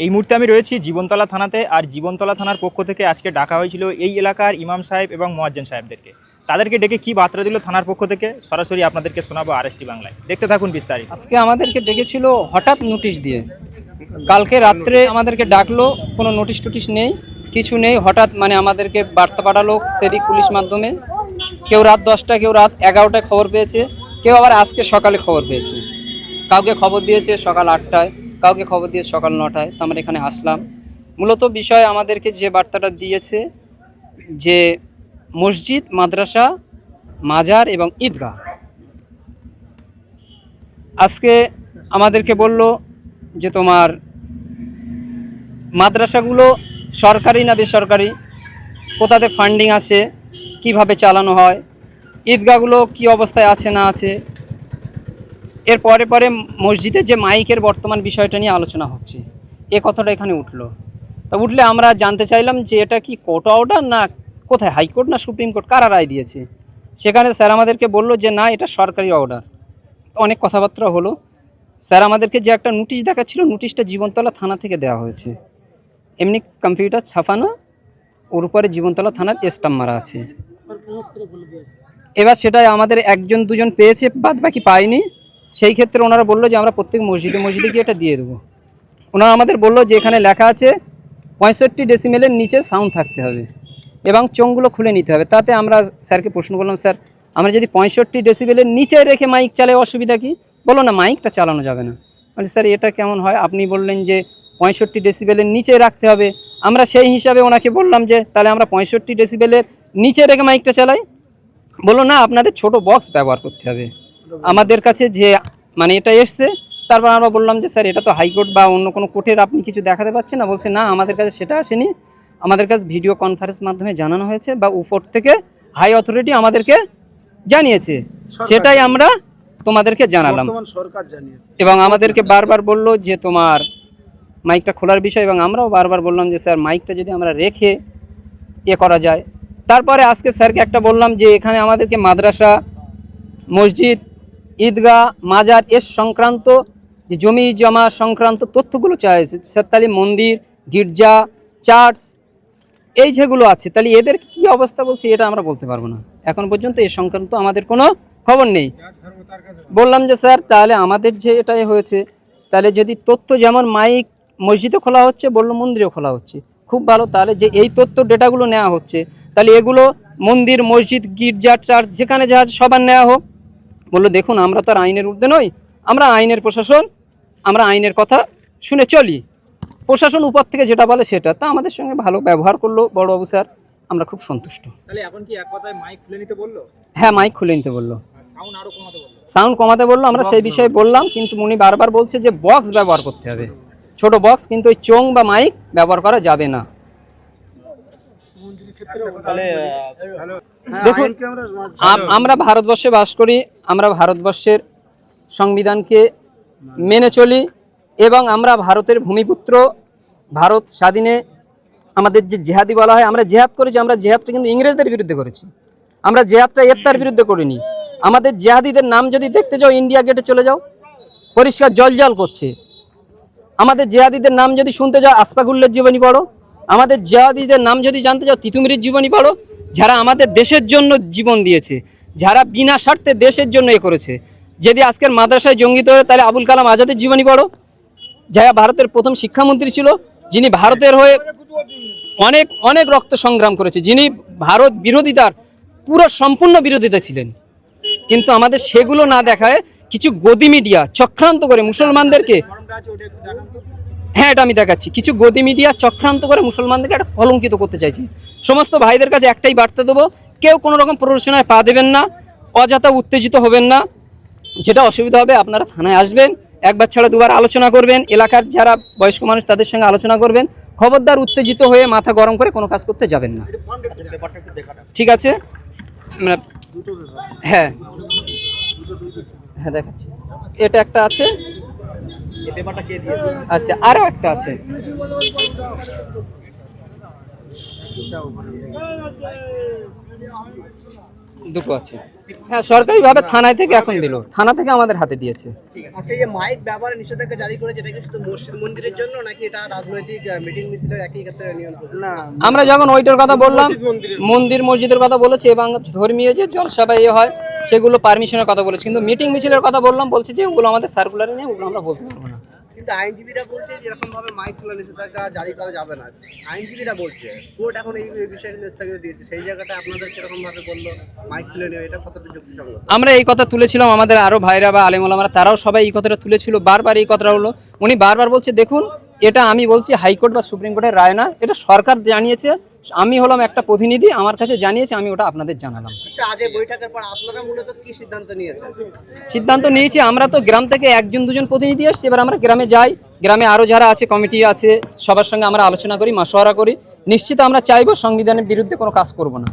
এই মুহূর্তে আমি রয়েছি জীবনতলা থানাতে। আর জীবনতলা থানার পক্ষ থেকে আজকে ডাকা হয়েছিল এই এলাকার ইমাম সাহেব এবং মুয়াজ্জিন সাহেবদেরকে। তাদেরকে ডেকে কি বার্তা দিল থানার পক্ষ থেকে সরাসরি আপনাদেরকে শোনাবো আরএসটি বাংলায়। দেখতে থাকুন বিস্তারিত। আজকে আমাদেরকে ডেকেছিল হঠাৎ নোটিশ দিয়ে। কালকে রাত্রে আমাদেরকে ডাকলো, কোনো নোটিশ টোটিশ নেই, কিছু নেই। হঠাৎ আমাদেরকে বার্তা পাঠালো সেরিক পুলিশ মাধ্যমে। কেউ রাত 10টা, কেউ রাত 11টায় খবর পেয়েছে, কেউ আবার আজকে সকালে খবর পেয়েছে। কাউকে খবর দিয়েছে সকাল 8টায়, কাউকে খবর দিয়েছে সকাল 9টায়। তো আমরা এখানে আসলাম। মূলত বিষয় আমাদেরকে যে বার্তাটা দিয়েছে যে মসজিদ, মাদ্রাসা, মাজার এবং ঈদগাহ আজকে আমাদেরকে বলল যে তোমার মাদ্রাসাগুলো সরকারি না বেসরকারি, কোথাতে ফান্ডিং আসে, কিভাবে চালানো হয়, ঈদগাহগুলো কি অবস্থায় আছে না আছে। এর পরে পরে মসজিদের যে মাইকের বর্তমান বিষয়টা নিয়ে আলোচনা হচ্ছে, এ কথাটা এখানে উঠলো। তা উঠলে আমরা জানতে চাইলাম যে এটা কি কোর্ট অর্ডার না কোথায়, হাইকোর্ট না সুপ্রিম কোর্ট, কারা রায় দিয়েছে। সেখানে স্যার আমাদেরকে বলল যে না, এটা সরকারি অর্ডার। অনেক কথাবার্তা হলো। স্যার আমাদেরকে যে একটা নোটিশ দেখাচ্ছিল, নোটিশটা জীবনতলা থানা থেকে দেওয়া হয়েছে, এমনি কম্পিউটার ছাপানো, ওর উপরে জীবনতলা থানার স্টাম্প মারা আছে। এবার সেটাই আমাদের একজন দুজন পেয়েছে, বাদ বাকি পায়নি। সেই ক্ষেত্রে ওনারা বললো যে আমরা প্রত্যেক মসজিদে মসজিদে গিয়ে এটা দিয়ে দেবো। ওনারা আমাদের বললো যে এখানে লেখা আছে 65 ডেসিমেলের নিচে সাউন্ড থাকতে হবে এবং চোঙগুলো খুলে নিতে হবে। তাতে আমরা স্যারকে প্রশ্ন করলাম, স্যার আমরা যদি 65 ডেসিবেলের নিচে রেখে মাইক চালাই অসুবিধা কি? বলো না, মাইকটা চালানো যাবে না। মানে স্যার এটা কেমন হয়? আপনি বললেন যে 65 ডেসিবেলের নিচে রাখতে হবে। আমরা সেই হিসাবে ওনাকে বললাম যে তাহলে আমরা 65 ডেসিবেলের নিচে রেখে মাইকটা চালাই। বললো না, আপনাদের ছোট বক্স ব্যবহার করতে হবে। আমাদের কাছে যে এটা এসছে, তারপর আমরা বললাম যে স্যার এটা তো হাইকোর্ট বা অন্য কোনো কোর্টের আপনি কিছু দেখাতে পারছেন না। বলছে না, আমাদের কাছে সেটা আসেনি, আমাদের কাছে ভিডিও কনফারেন্স মাধ্যমে জানানো হয়েছে বা উপর থেকে হাই অথরিটি আমাদেরকে জানিয়েছে, সেটাই আমরা তোমাদেরকে জানালাম। এবং আমাদেরকে বারবার বললো যে তোমার মাইকটা খোলার বিষয়, এবং আমরাও বারবার বললাম যে স্যার মাইকটা যদি আমরা রেখে করা যায়। তারপরে আজকে স্যারকে একটা বললাম যে এখানে আমাদেরকে মাদ্রাসা, মসজিদ, ঈদগাহ, মাজার এর সংক্রান্ত যে জমি জমা সংক্রান্ত তথ্যগুলো চাইছে স্যার। তাহলে মন্দির, গির্জা, চার্চ এই যেগুলো আছে, তাহলে এদের কি অবস্থা বলছে এটা আমরা বলতে পারবো না। এখন পর্যন্ত এ সংক্রান্ত আমাদের কোনো খবর নেই। বললাম যে স্যার তাহলে আমাদের যে এটাই হয়েছে, তাহলে যদি তথ্য যেমন মাইক মসজিদে খোলা হচ্ছে, বললো মন্দিরেও খোলা হচ্ছে, খুব ভালো। তাহলে যে এই তথ্য ডেটাগুলো নেওয়া হচ্ছে, তাহলে এগুলো মন্দির, মসজিদ, গির্জা, চার্চ যেখানে যা আছে সবার নেওয়া হোক। বললো দেখুন, আমরা তো আর আইনের ঊর্ধ্বে নই, আমরা আইনের প্রশাসন, আমরা আইনের কথা শুনে চলি। প্রশাসন উপর থেকে যেটা বলে সেটা। তা আমাদের সঙ্গে ভালো ব্যবহার করলো বড়বাবু স্যার, আমরা খুব সন্তুষ্ট। তাহলে এখন কি এক কথায় মাইক খুলে নিতে বললো? হ্যাঁ, মাইক খুলে নিতে বললো, সাউন্ড আরো কমাতে বললো। সাউন্ড কমাতে বললো। আমরা সেই বিষয়ে বললাম, কিন্তু উনি বারবার বলছে যে বক্স ব্যবহার করতে হবে, ছোট বক্স, কিন্তু ওই চোং বা মাইক ব্যবহার করা যাবে না। দেখুন, আমরা ভারতবর্ষে বাস করি, আমরা ভারতবর্ষের সংবিধানকে মেনে চলি এবং আমরা ভারতের ভূমিপুত্র। ভারত স্বাধীনে আমাদের যে জেহাদি বলা হয়, আমরা জেহাদ করেছি। আমরা জেহাদটা কিন্তু ইংরেজদের বিরুদ্ধে করেছি, আমরা জেহাদটা এত্তার বিরুদ্ধে করিনি। আমাদের জেহাদিদের নাম যদি দেখতে যাও, ইন্ডিয়া গেটে চলে যাও, পরিষ্কার জল করছে। আমাদের জেহাদিদের নাম যদি শুনতে যাও, আসফাকুল্লের জীবনী পড়ো। আমাদের জেহাদিদের নাম যদি জানতে যাও, তিতুমিরের জীবনী পড়ো। যারা আমাদের দেশের জন্য জীবন দিয়েছে, যারা বিনা স্বার্থে দেশের জন্য করেছে। যদি আজকের মাদ্রাসায় জঙ্গি তৈরি, তাহলে আবুল কালাম আজাদের জীবনী পড়ো, যারা ভারতের প্রথম শিক্ষামন্ত্রী ছিল, যিনি ভারতের হয়ে অনেক অনেক রক্ত সংগ্রাম করেছে, যিনি ভারত বিরোধিতার পুরো সম্পূর্ণ বিরোধিতা ছিলেন। কিন্তু আমাদের সেগুলো না দেখায় কিছু গদি মিডিয়া চক্রান্ত করে মুসলমানদেরকে, হ্যাঁ এটা আমি দেখাচ্ছি, কিছু গদি মিডিয়া চক্রান্ত করে মুসলমানদেরকে একটা কলঙ্কিত করতে চাইছে। সমস্ত ভাইদের কাছে একটাই বার্তা দেবো, কেউ কোনো রকম প্ররোচনায় পা দেবেন না, অযথা উত্তেজিত হবেন না। যেটা অসুবিধা হবে আপনারা থানায় আসবেন, একবার ছাড়া দুবার আলোচনা করবেন, এলাকার যারা বয়স্ক মানুষ তাদের সঙ্গে আলোচনা করবেন। খবরদার উত্তেজিত হয়ে মাথা গরম করে কোনো কাজ করতে যাবেন না, ঠিক আছে? হ্যাঁ হ্যাঁ দেখাচ্ছি, এটা একটা আছে, আচ্ছা আরও একটা আছে। দুটো আছে। হ্যাঁ, সরকারিভাবে থানায় থেকে এখন দিল, থানা থেকে আমাদের হাতে দিয়েছে। আচ্ছা, এই যে মাইক ব্যবহারে নিষেধাজ্ঞা জারি করেছে, এটা কি শুধু মসজিদ মন্দিরের জন্য নাকি এটা রাজনৈতিক মিটিং মিছিলের একই ক্ষেত্রে নিয়ন্ত্রণ? না, আমরা যখন ওইটার কথা বললাম, মন্দির মসজিদের কথা বলেছি এবং ধর্মীয় যে জলসা বা ইয়ে হয় সেগুলো পারমিশনের কথা বলেছি, কিন্তু মিটিং মিছিলের কথা বললাম, বলছি যে ওগুলো আমাদের সার্কুলারে নেই, ওগুলো আমরা বলতে পারবো না। কিন্তু আইনজীবীরা বলছে যে এরকম ভাবে মাইক খোলা নিষেধাজ্ঞা জারি করা যাবে না। আইনজীবীরা বলছে, কোর্ট এখন এই বিষয়ে স্থগিত দিয়েছে, সেই জায়গাটা আপনাদের কিরকম ভাবে বললো মাইক খুলে নিও, এটা কতটা যুক্তিসঙ্গত? আমরা এই কথা তুলেছিলাম, আমাদের আরো ভাইরা বা আলেমুলামারা তারাও সবাই এই কথাটা তুলেছিল, বারবার এই কথাটা হলো। উনি বারবার বলছে দেখুন এটা আমি বলছি হাইকোর্ট বা সুপ্রিম কোর্টের রায় না, এটা সরকার জানিয়েছে, আমি হলাম একটা প্রতিনিধি, আমার কাছে জানিয়েছে, আমি ওটা আপনাদের জানালাম। আচ্ছা, আজ এই বৈঠকের পর আপনারা মূলত কি সিদ্ধান্ত নিয়েছেন? সিদ্ধান্ত নিয়েছি, আমরা তো গ্রাম থেকে একজন দুজন প্রতিনিধি আসছি, এবার আমরা গ্রামে যাই, গ্রামে আরো যারা আছে কমিটি আছে সবার সঙ্গে আমরা আলোচনা করি, মাসোয়ারা করি। নিশ্চিত আমরা চাইবো সংবিধানের বিরুদ্ধে কোনো কাজ করব না।